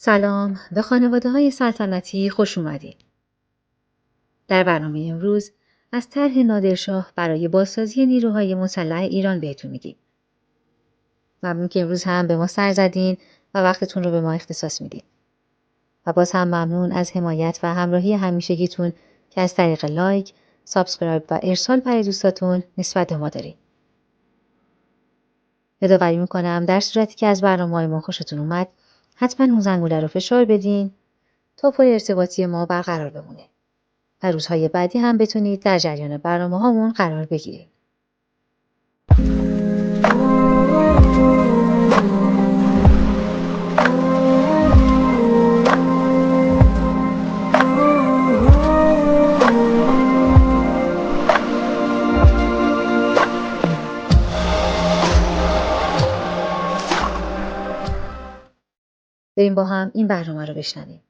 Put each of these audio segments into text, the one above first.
سلام، به خانواده‌های سلطنتی خوش اومدید. در برنامه امروز از طرح نادرشاه برای بازسازی نیروهای مسلح ایران بهتون میگیم. ممنون که امروز هم به ما سر زدین و وقتتون رو به ما اختصاص میدین. و باز هم ممنون از حمایت و همراهی همیشگیتون که از طریق لایک، سابسکرایب و ارسال برای دوستاتون نسبت به ما دارین. یادآوری میکنم در صورتی که از برنامه‌های ما خوشتون اومد، حتما اون زنگوله رو فشار بدین تا پل ارتباطی ما برقرار بمونه. و روزهای بعدی هم بتونید در جریان برنامه‌هامون قرار بگیرید. بریم با هم این برنامه رو بشنویم.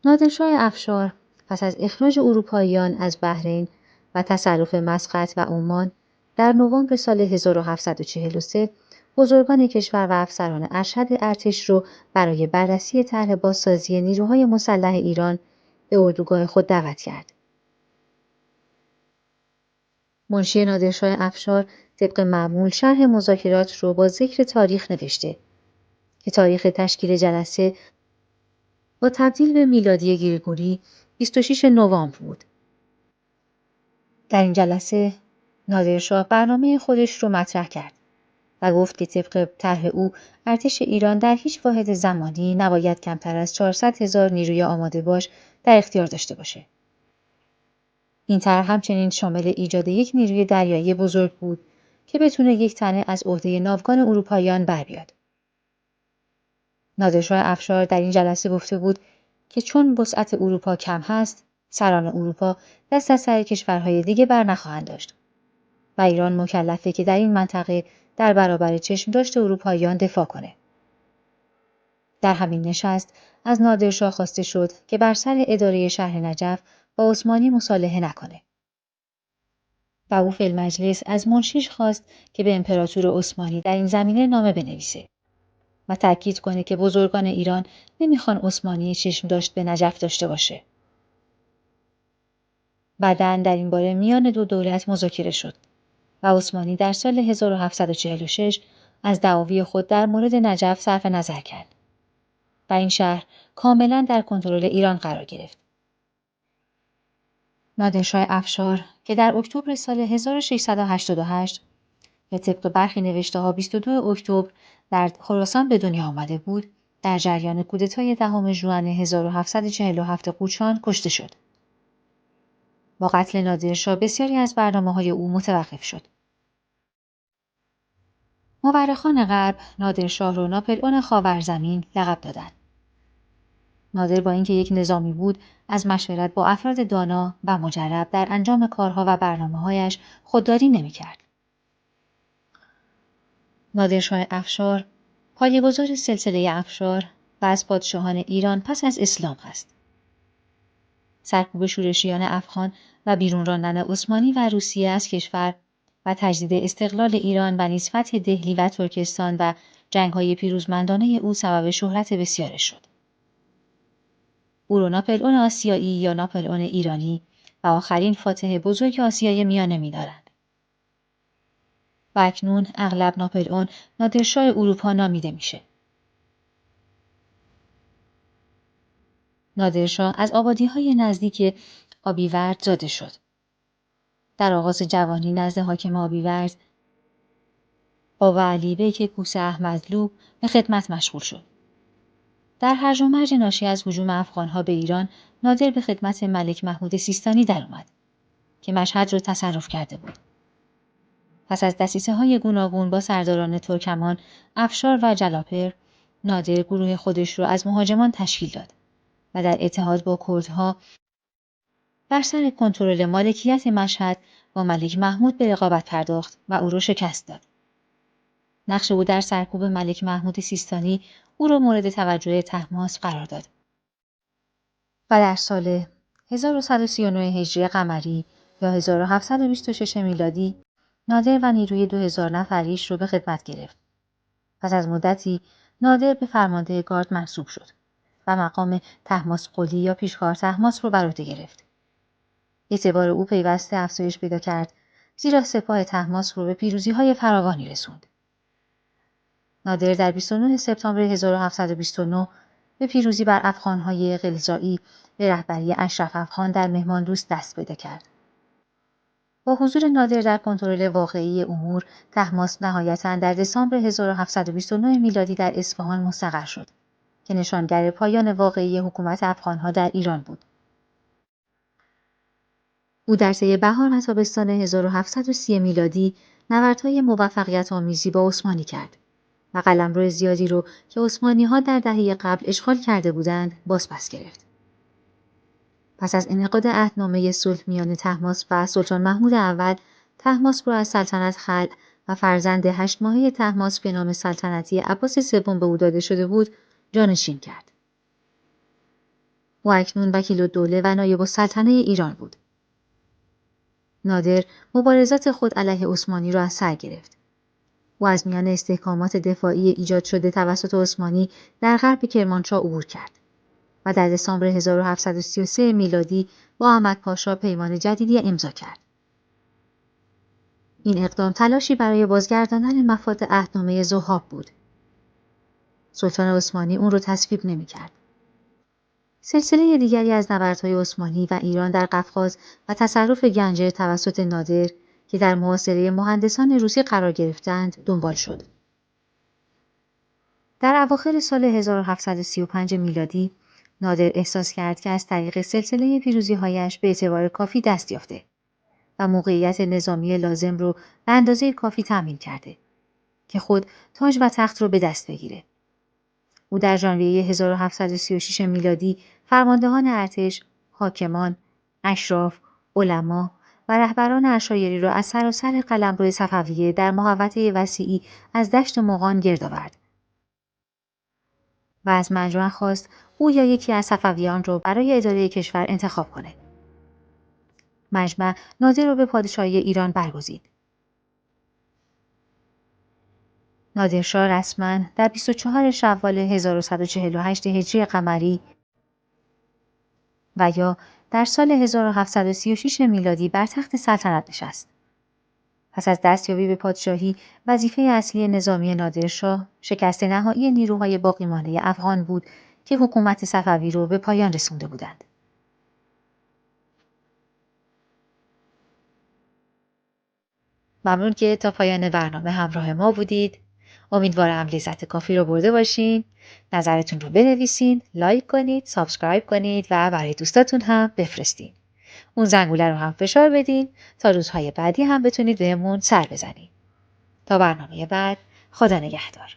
نادرشاه افشار پس از اخراج اروپاییان از بحرین و تصرف مسقط و عمان در نوامبر سال 1743 بزرگان کشور و افسران ارشد ارتش رو برای بررسی طرح بازسازی نیروهای مسلح ایران به اردوگاه خود دعوت کرد. منشی نادرشاه افشار طبق معمول شرح مذاکرات رو با ذکر تاریخ نوشته که تاریخ تشکیل جلسه با تبدیل به میلادی گریگوری 26 نوامبر بود. در این جلسه نادرشاه برنامه خودش رو مطرح کرد و گفت که طبق طرح او ارتش ایران در هیچ واحد زمانی نباید کمتر از 400,000 نیروی آماده باش در اختیار داشته باشه. این طرح همچنین شامل ایجاد یک نیروی دریایی بزرگ بود که بتونه یک تنه از عهده ناوگان اروپاییان بر بیاد. نادرشاه افشار در این جلسه گفته بود که چون وسعت اروپا کم هست، سران اروپا دست از سر کشورهای دیگه بر نخواهند داشت و ایران مکلفه که در این منطقه در برابر چشمداشت اروپاییان دفاع کنه. در همین نشست از نادرشاه خواسته شد که بر سر اداره شهر نجف با عثمانی مصالحه نکنه. و او فی المجلس از منشیش خواست که به امپراتور عثمانی در این زمینه نامه بنویسه و تأکید کنه که بزرگان ایران نمیخوان عثمانی چشم داشت به نجف داشته باشه. بعداً در این باره میان دو دولت مذاکره شد و عثمانی در سال 1746 از دعاوی خود در مورد نجف صرف نظر کرد و این شهر کاملاً در کنترل ایران قرار گرفت. نادرشاه افشار که در اکتبر سال 1688 به طبق برخی نوشته‌ها 22 اکتبر در خراسان به دنیا آمده بود، در جریان کودتای 10 ژوئن 1747 قوچان کشته شد. با قتل نادرشاه بسیاری از برنامه‌های او متوقف شد. مورخان غرب نادرشاه را ناپلئون خاورزمین لقب دادند. نادر با اینکه یک نظامی بود، از مشورت با افراد دانا و مجرب در انجام کارها و برنامه‌هایش خودداری نمی‌کرد. نادرشاه افشار پایه‌گذار سلسله افشار و از پادشاهان ایران پس از اسلام است. سرکوب شورشیان افغان و بیرون راندن عثمانی و روسیه از کشور و تجدید استقلال ایران و نیز فتح دهلی و ترکستان و جنگ‌های پیروزمندانه او سبب شهرت بسیارش شد. او را ناپلئون آسیایی یا ناپلئون ایرانی و آخرین فاتح بزرگ آسیای میانه می‌دارند. و اکنون اغلب ناپلئون نادرشاه اروپا نامیده میشه. نادرشاه از آبادی‌های نزدیک آبیورد زاده شد. در آغاز جوانی نزد حاکم آبیورد با علی بیک کوس احمدلو به خدمت مشغول شد. در هرج و مرج ناشی از هجوم افغانها به ایران، نادر به خدمت ملک محمود سیستانی درآمد که مشهد را تصرف کرده بود. پس از دسیسه‌های گوناگون با سرداران ترکمان، افشار و جلاپر، نادر گروه خودش را از مهاجمان تشکیل داد و در اتحاد با کردها بر سر کنترل مالکیت مشهد با ملک محمود به رقابت پرداخت و او را شکست داد. نقش او در سرکوب ملک محمود سیستانی او را مورد توجه طهماسب قرار داد. و در سال 1139 هجری قمری یا 1726 میلادی نادر و نیروی 2000 نفریش رو به خدمت گرفت پس از مدتی نادر به فرمانده گارد منصوب شد و مقام طهماسپ یا پیشکار طهماسپ رو بر عهده گرفت. اعتبار او پیوسته افزایش پیدا کرد، زیرا سپاه طهماسپ رو به پیروزی‌های فراوانی رسوند. نادر در 29 سپتامبر 1729 به پیروزی بر افغان‌های قلزایی به رهبری اشرف افغان در مهماندوست دست پیدا کرد. با حضور نادر در کنترل واقعی امور، طهماسپ نهایتاً در دسامبر 1729 میلادی در اصفهان مستقر شد که نشانگر پایان واقعی حکومت افغان‌ها در ایران بود. او در طی بهار و تابستان 1730 میلادی نبردهای موفقیت‌آمیزی با عثمانی کرد و قلمرو زیادی رو که عثمانی‌ها در دهه قبل اشغال کرده بودند بازپس گرفت. پس از انعقاد عهدنامه صلح میان طهماسپ و سلطان محمود اول، طهماسپ را از سلطنت خلع و فرزند 8 ماهه طهماسپ که نام سلطنتی عباس سوم به او داده شده بود جانشین کرد. او اکنون وکیل‌الدوله و نایب السلطنه ایران بود. نادر مبارزات خود علیه عثمانی را از سر گرفت. او از میان استحکامات دفاعی ایجاد شده توسط عثمانی در غرب کرمانشاه عبور کرد و در دسامبر 1733 میلادی با احمد پاشا پیمان جدیدی امضا کرد. این اقدام تلاشی برای بازگرداندن مفاد عهدنامه ذوحاب بود. سلطان عثمانی اون رو تصویب نمی‌کرد. سلسله دیگری از نبردهای عثمانی و ایران در قفقاز و تصرف گنجر توسط نادر که در محاصره مهندسان روسی قرار گرفتند دنبال شد. در اواخر سال 1735 میلادی نادر احساس کرد که از طریق سلسله پیروزی‌هایش به اعتبار کافی دست یافته و موقعیت نظامی لازم رو به اندازه کافی تأمین کرده که خود تاج و تخت رو به دست بگیره. او در ژانویه 1736 میلادی فرماندهان ارتش، حاکمان، اشراف، علما و رهبران عشایری را از سراسر قلمرو صفویه در محوطه وسیعی از دشت مغان گرد آورد و از مجمع خواست او یا یکی از صفویان را برای اداره کشور انتخاب کنه. مجمع نادر را به پادشاهی ایران برگزید. نادرشاه رسما در 24 شوال 1148 هجری قمری و یا در سال 1736 میلادی بر تخت سلطنت نشست. پس از دستیابی به پادشاهی، وظیفه اصلی نظامی نادرشاه شکست نهایی نیروهای باقی مانده افغان بود که حکومت صفوی را به پایان رسانده بودند. ممنون که تا پایان برنامه همراه ما بودید. امیدوارم لذت کافی رو برده باشین. نظرتون رو بنویسین، لایک کنید، سابسکرایب کنید و برای دوستاتون هم بفرستین. اون زنگوله رو هم فشار بدین تا روزهای بعدی هم بتونید بهمون سر بزنید. تا برنامه بعد، خدا نگهدار.